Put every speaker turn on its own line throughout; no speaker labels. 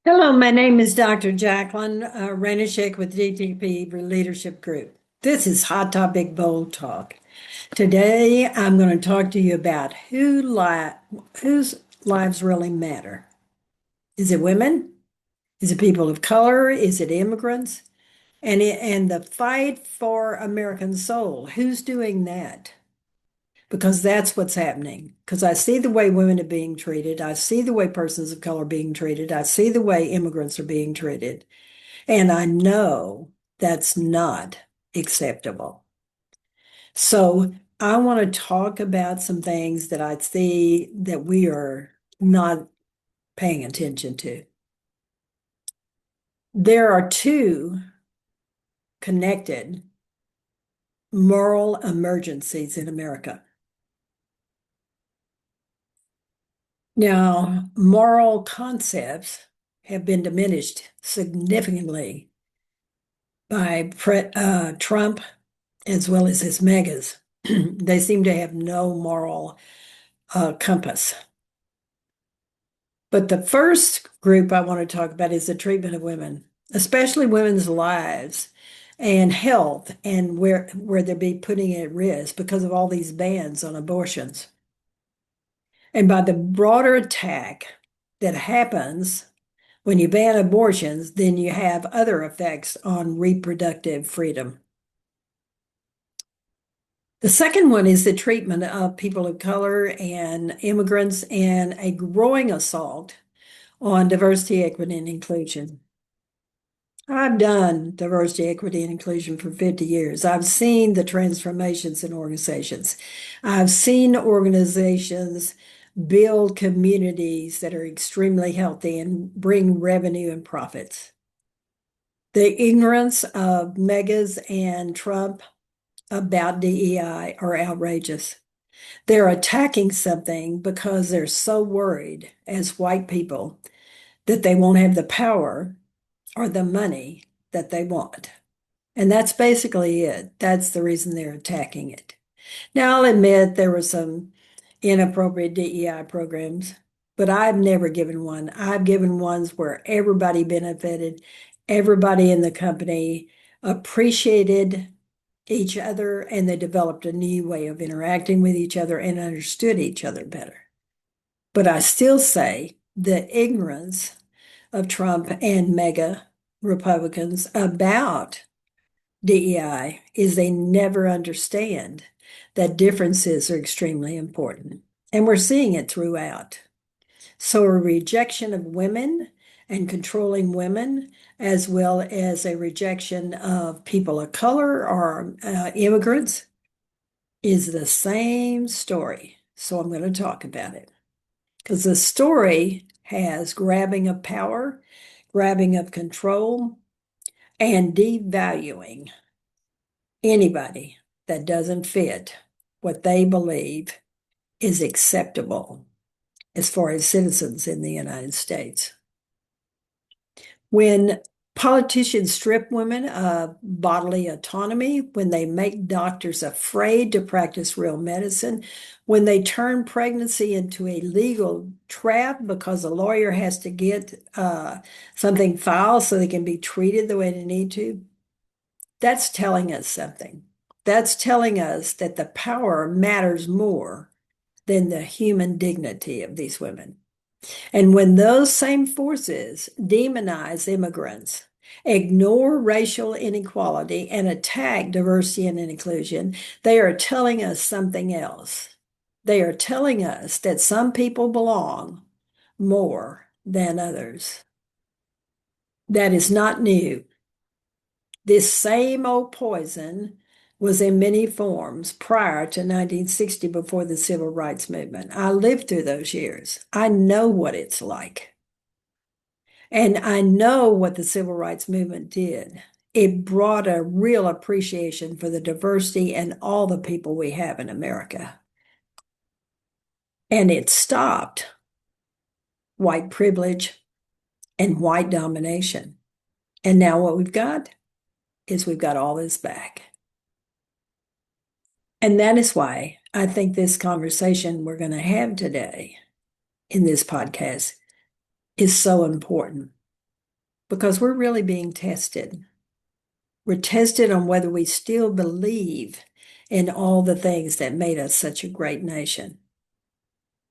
Hello, my name is Dr. Jacqueline Renishek with DTP-Leadership Group. This is Hot Topic Bold Talk. Today, I'm going to talk to you about whose lives really matter. Is it women? Is it people of color? Is it immigrants? And the fight for American soul, who's doing that? Because that's what's happening. Because I see the way women are being treated. I see the way persons of color are being treated. I see the way immigrants are being treated. And I know that's not acceptable. So I want to talk about some things that I see that we are not paying attention to. There are two connected moral emergencies in America. Now, moral concepts have been diminished significantly by Trump as well as his megas. They seem to have no moral compass. But the first group I want to talk about is the treatment of women, especially women's lives and health, and where they're being putting at risk because of all these bans on abortions. And by the broader attack that happens when you ban abortions, then you have other effects on reproductive freedom. The second one is the treatment of people of color and immigrants and a growing assault on diversity, equity, and inclusion. I've done diversity, equity, and inclusion for 50 years. I've seen the transformations in organizations. I've seen organizations build communities that are extremely healthy and bring revenue and profits. The ignorance of megas and Trump about DEI are outrageous. They're attacking something because they're so worried as white people that they won't have the power or the money that they want. And that's basically it. That's the reason they're attacking it. Now, I'll admit there were some inappropriate DEI programs, but I've never given one. I've given ones where everybody benefited, everybody in the company appreciated each other, and they developed a new way of interacting with each other and understood each other better. But I still say the ignorance of Trump and mega Republicans about DEI is they never understand that differences are extremely important. And we're seeing it throughout. So a rejection of women and controlling women, as well as a rejection of people of color or immigrants, is the same story. So I'm going to talk about it because the story has grabbing of power, grabbing of control, and devaluing anybody that doesn't fit what they believe is acceptable as far as citizens in the United States. When politicians strip women of bodily autonomy, when they make doctors afraid to practice real medicine, when they turn pregnancy into a legal trap because a lawyer has to get something filed so they can be treated the way they need to, that's telling us something. That's telling us that the power matters more than the human dignity of these women. And when those same forces demonize immigrants, ignore racial inequality, and attack diversity and inclusion, they are telling us something else. They are telling us that some people belong more than others. That is not new. This same old poison was in many forms prior to 1960 before the Civil Rights Movement. I lived through those years. I know what it's like. And I know what the Civil Rights Movement did. It brought a real appreciation for the diversity and all the people we have in America. And it stopped white privilege and white domination. And now what we've got is we've got all this back. And that is why I think this conversation we're going to have today in this podcast is so important. because we're really being tested. We're tested on whether we still believe in all the things that made us such a great nation.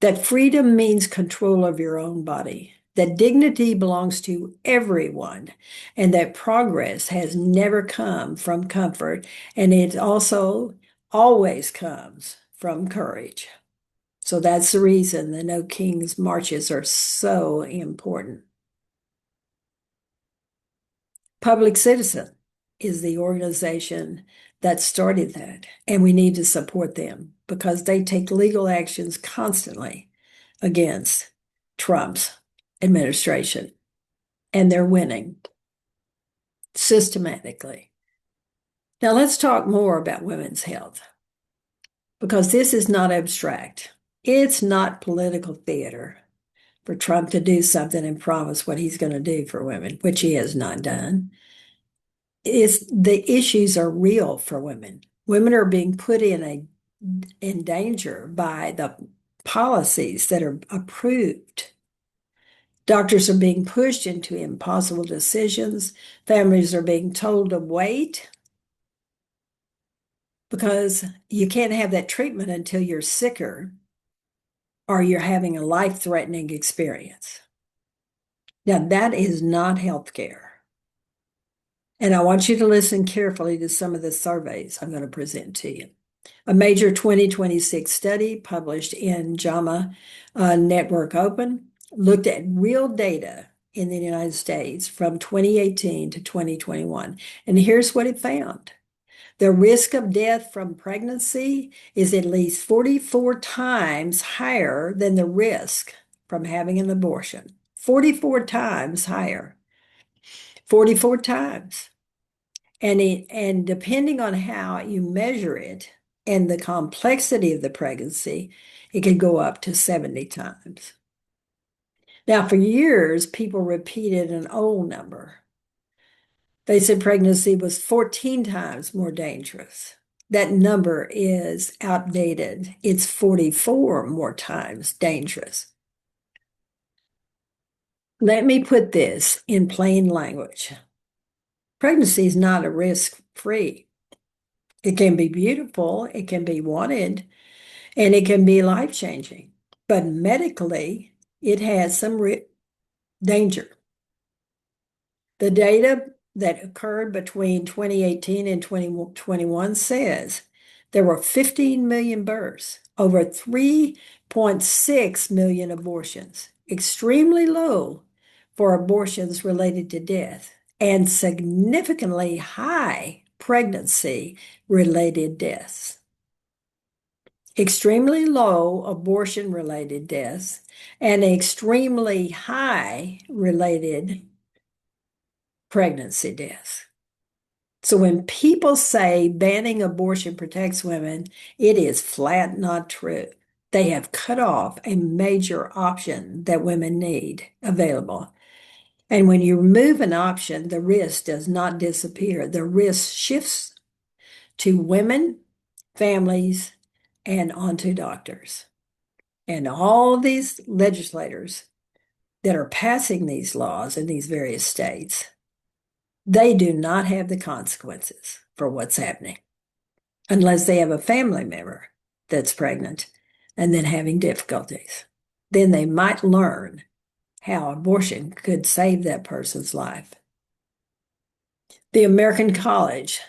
That freedom means control of your own body, that dignity belongs to everyone, and that progress has never come from comfort, and it also always comes from courage. So that's the reason the No Kings marches are so important. Public Citizen is the organization that started that, and we need to support them because they take legal actions constantly against Trump's administration, and they're winning systematically. Now, let's talk more about women's health because this is not abstract. It's not political theater for Trump to do something and promise what he's going to do for women, which he has not done. The issues are real for women. Women are being put in danger by the policies that are approved. Doctors are being pushed into impossible decisions. Families are being told to wait because you can't have that treatment until you're sicker or you're having a life-threatening experience. Now, that is not health care. And I want you to listen carefully to some of the surveys I'm going to present to you. A major 2026 study published in JAMA Network Open looked at real data in the United States from 2018 to 2021. And here's what it found. The risk of death from pregnancy is at least 44 times higher than the risk from having an abortion. 44 times higher. 44 times. And depending on how you measure it and the complexity of the pregnancy, it could go up to 70 times. Now, for years, people repeated an old number. They said pregnancy was 14 times more dangerous. That number is outdated. It's 44 more times dangerous. Let me put this in plain language. Pregnancy is not a risk-free. It can be beautiful, it can be wanted, and it can be life-changing. But medically, it has some danger. The data that occurred between 2018 and 2021 says there were 15 million births, over 3.6 million abortions, extremely low for abortions related to death, and significantly high pregnancy-related deaths. Extremely low abortion-related deaths and extremely high related pregnancy deaths. So when people say banning abortion protects women, it is flat not true. They have cut off a major option that women need available. And when you remove an option, the risk does not disappear. The risk shifts to women, families, and onto doctors. And all these legislators that are passing these laws in these various states, they do not have the consequences for what's happening unless they have a family member that's pregnant and then having difficulties. Then they might learn how abortion could save that person's life. The American College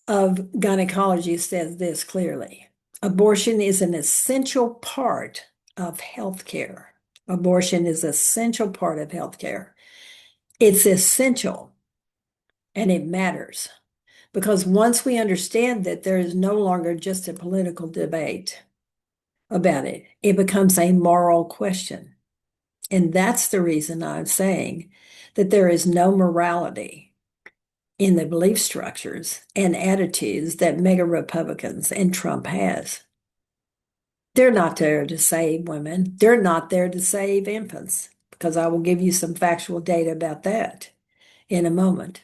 of Gynecology says this clearly. Abortion is an essential part of healthcare. Abortion is an essential part of healthcare. It's essential and it matters because once we understand that there is no longer just a political debate about it, it becomes a moral question. And that's the reason I'm saying that there is no morality in the belief structures and attitudes that mega Republicans and Trump has. They're not there to save women. They're not there to save infants, because I will give you some factual data about that in a moment.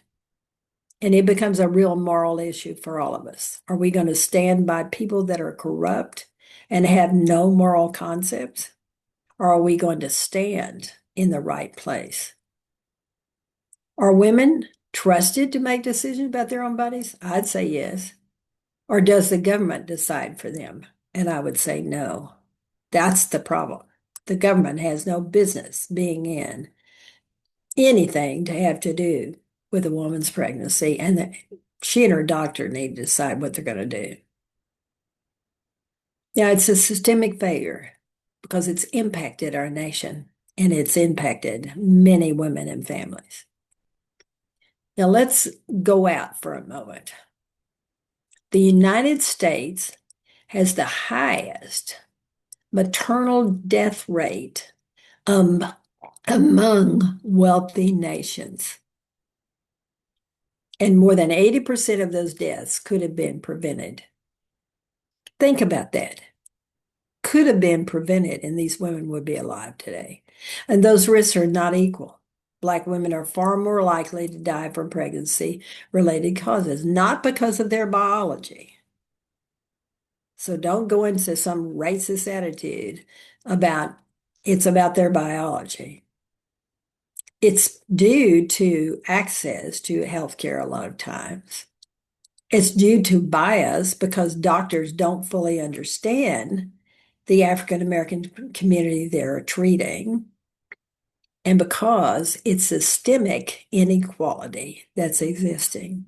And it becomes a real moral issue for all of us. Are we going to stand by people that are corrupt and have no moral concepts? Or are we going to stand in the right place? Are women trusted to make decisions about their own bodies? I'd say yes. Or does the government decide for them? And I would say no. That's the problem. The government has no business being in anything to have to do with a woman's pregnancy, and she and her doctor need to decide what they're going to do. Now, it's a systemic failure because it's impacted our nation and it's impacted many women and families. Now, let's go out for a moment. The United States has the highest maternal death rate among wealthy nations. And more than 80% of those deaths could have been prevented. Think about that. Could have been prevented, and these women would be alive today. And those risks are not equal. Black women are far more likely to die from pregnancy-related causes, not because of their biology. So don't go into some racist attitude about it's about their biology. It's due to access to healthcare a lot of times. It's due to bias because doctors don't fully understand the African American community they're treating, and because it's systemic inequality that's existing.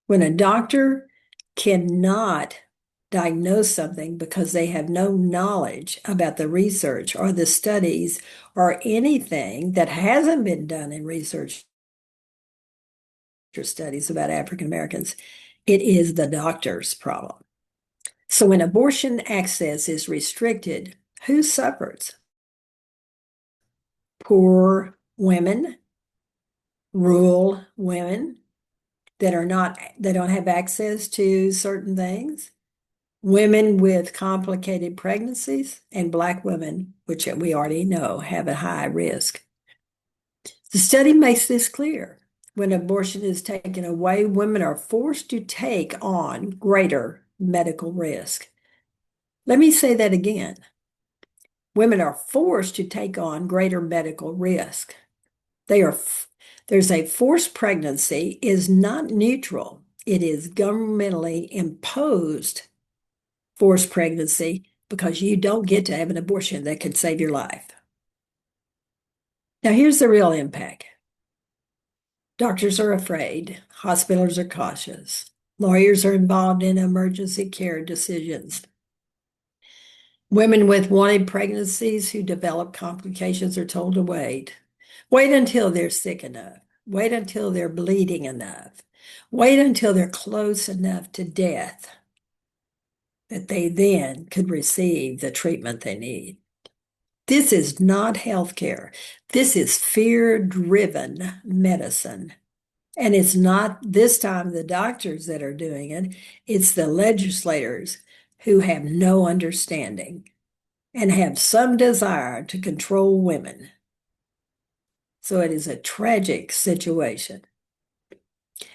When a doctor cannot diagnose something because they have no knowledge about the research or the studies or anything that hasn't been done in research or studies about African Americans, it is the doctor's problem. So when abortion access is restricted, who suffers? Poor women, rural women that don't have access to certain things, women with complicated pregnancies, and Black women, which we already know have a high risk. The study makes this clear. When abortion is taken away, women are forced to take on greater medical risk. Let me say that again. Women are forced to take on greater medical risk. There's a forced pregnancy is not neutral. It is governmentally imposed forced pregnancy because you don't get to have an abortion that could save your life. Now, here's the real impact. Doctors are afraid. Hospitals are cautious. Lawyers are involved in emergency care decisions. Women with wanted pregnancies who develop complications are told to wait. Wait until they're sick enough. Wait until they're bleeding enough. Wait until they're close enough to death that they then could receive the treatment they need. This is not healthcare. This is fear-driven medicine. And it's not this time the doctors that are doing it, it's the legislators who have no understanding and have some desire to control women. So it is a tragic situation.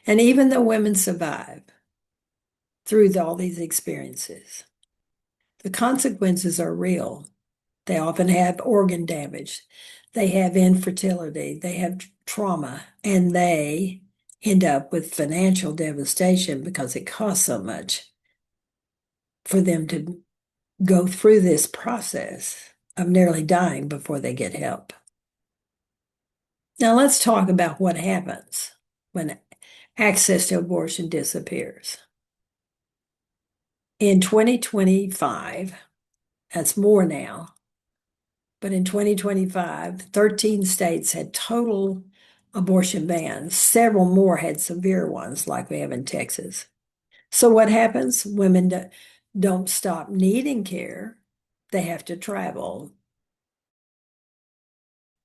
And even though women survive through all these experiences, the consequences are real. They often have organ damage, they have infertility, they have trauma, and they end up with financial devastation because it costs so much for them to go through this process of nearly dying before they get help. Now let's talk about what happens when access to abortion disappears. In 2025, that's more now, but in 2025, 13 states had total abortion bans. Several more had severe ones, like we have in Texas. So what happens? Women don't stop needing care. They have to travel.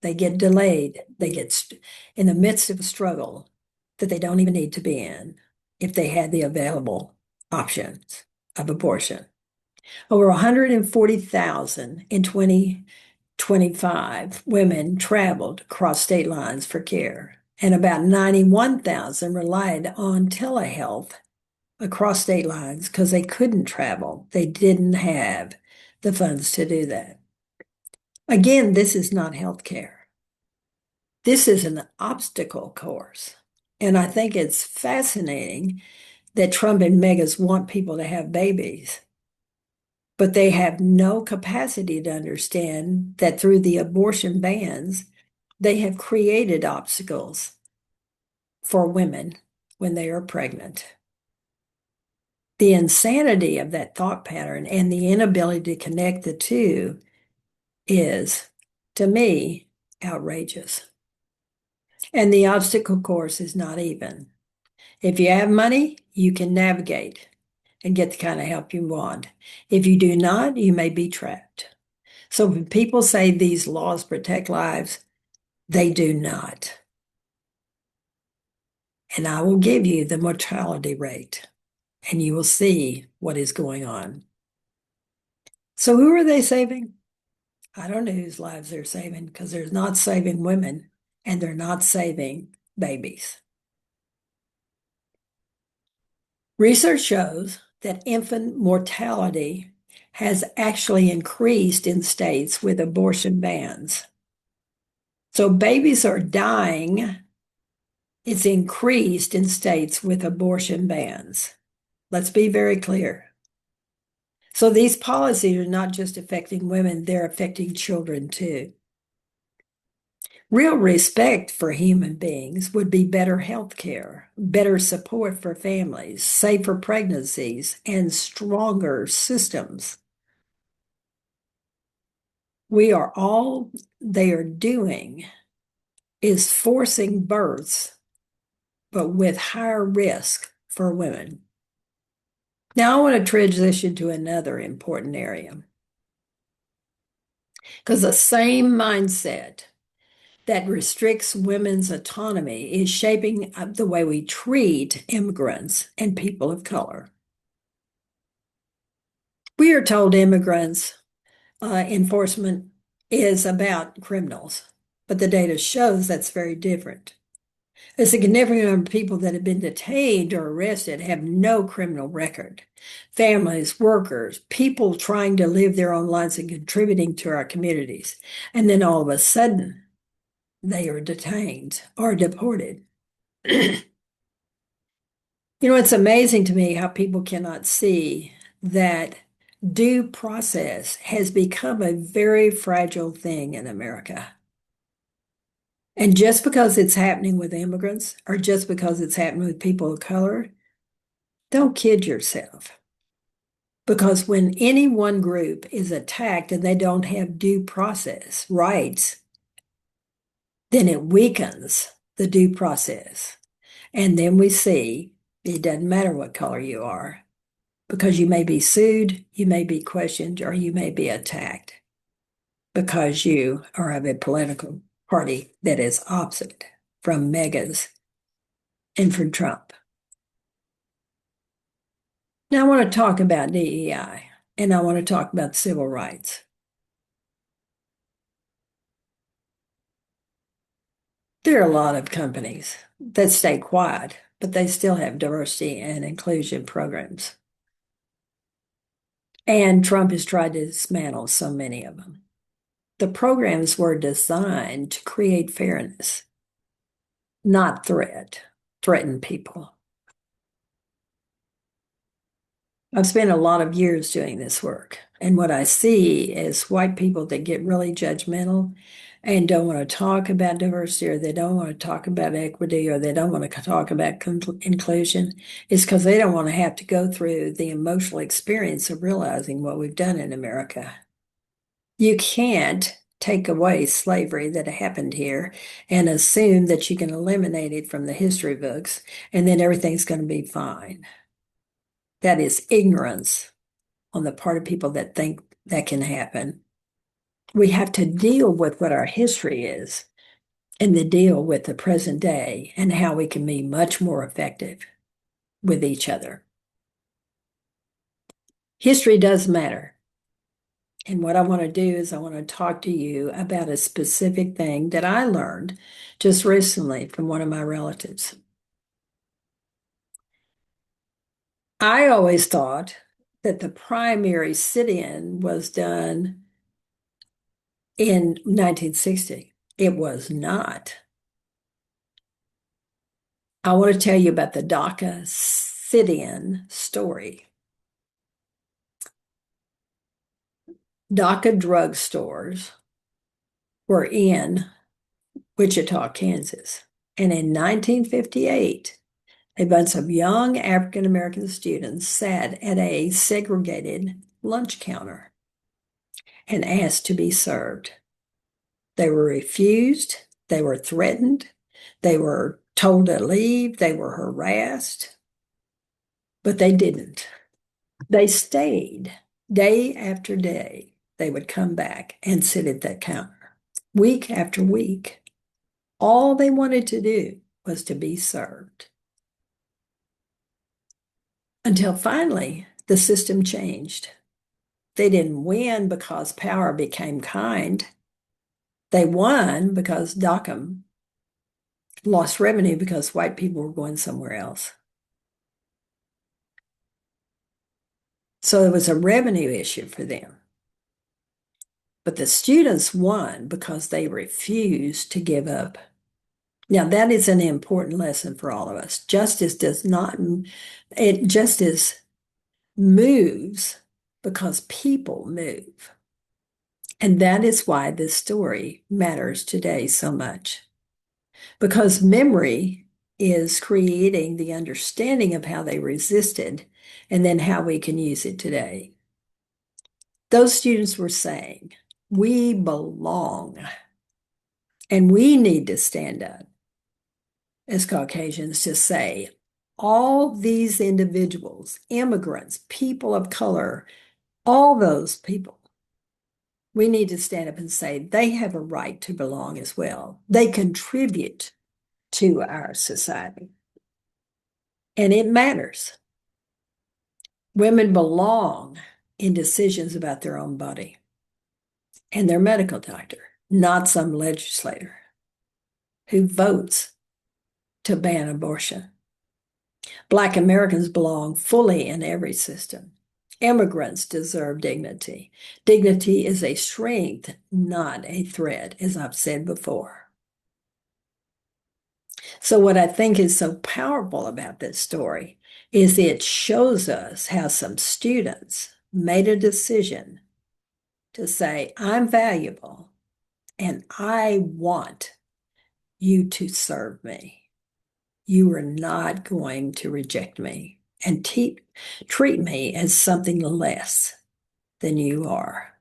They get delayed. They get in the midst of a struggle that they don't even need to be in if they had the available options of abortion. Over 140,000 in 2025 women traveled across state lines for care, and about 91,000 relied on telehealth across state lines because they couldn't travel. They didn't have the funds to do that. Again, this is not health care. This is an obstacle course. And I think it's fascinating that Trump and megas want people to have babies, but they have no capacity to understand that through the abortion bans, they have created obstacles for women when they are pregnant. The insanity of that thought pattern and the inability to connect the two is, to me, outrageous. And the obstacle course is not even. If you have money, you can navigate and get the kind of help you want. If you do not, you may be trapped. So when people say these laws protect lives, they do not. And I will give you the mortality rate, and you will see what is going on. So who are they saving? I don't know whose lives they're saving because they're not saving women and they're not saving babies. Research shows that infant mortality has actually increased in states with abortion bans. So babies are dying. It's increased in states with abortion bans. Let's be very clear. So these policies are not just affecting women, they're affecting children too. Real respect for human beings would be better health care, better support for families, safer pregnancies, and stronger systems. All they are doing is forcing births, but with higher risk for women. Now I want to transition to another important area because the same mindset that restricts women's autonomy is shaping up the way we treat immigrants and people of color. We are told immigrants enforcement is about criminals, but the data shows that's very different. A significant number of people that have been detained or arrested have no criminal record. Families, workers, people trying to live their own lives and contributing to our communities. And then all of a sudden, they are detained or deported. It's amazing to me how people cannot see that due process has become a very fragile thing in America. And just because it's happening with immigrants or just because it's happening with people of color, don't kid yourself. Because when any one group is attacked and they don't have due process rights, then it weakens the due process. And then we see it doesn't matter what color you are, because you may be sued, you may be questioned, or you may be attacked because you are of a political party that is opposite from megas and from Trump. Now, I want to talk about DEI, and I want to talk about civil rights. There are a lot of companies that stay quiet, but they still have diversity and inclusion programs. And Trump has tried to dismantle so many of them. The programs were designed to create fairness, not threaten people. I've spent a lot of years doing this work, and what I see is white people that get really judgmental and don't want to talk about diversity, or they don't want to talk about equity, or they don't want to talk about inclusion, is because they don't want to have to go through the emotional experience of realizing what we've done in America. You can't take away slavery that happened here and assume that you can eliminate it from the history books and then everything's going to be fine. That is ignorance on the part of people that think that can happen. We have to deal with what our history is and to deal with the present day and how we can be much more effective with each other. History does matter. And what I want to do is I want to talk to you about a specific thing that I learned just recently from one of my relatives. I always thought that the primary sit-in was done in 1960. It was not. I want to tell you about the DACA sit-in story. DACA drugstores were in Wichita, Kansas. And in 1958, a bunch of young African American students sat at a segregated lunch counter and asked to be served. They were refused, they were threatened, they were told to leave, they were harassed, but they didn't. They stayed day after day. They would come back and sit at that counter week after week. All they wanted to do was to be served. Until finally, the system changed. They didn't win because power became kind. They won because DACA lost revenue because white people were going somewhere else. So it was a revenue issue for them. But the students won because they refused to give up. Now, that is an important lesson for all of us. Justice moves because people move. And that is why this story matters today so much. Because memory is creating the understanding of how they resisted and then how we can use it today. Those students were saying, we belong and we need to stand up as Caucasians to say, all these individuals, immigrants, people of color, all those people, we need to stand up and say they have a right to belong as well. They contribute to our society. And it matters. Women belong in decisions about their own body and their medical doctor, not some legislator who votes to ban abortion. Black Americans belong fully in every system. Immigrants deserve dignity. Dignity is a strength, not a threat, as I've said before. So what I think is so powerful about this story is it shows us how some students made a decision to say, I'm valuable and I want you to serve me. You are not going to reject me and treat me as something less than you are.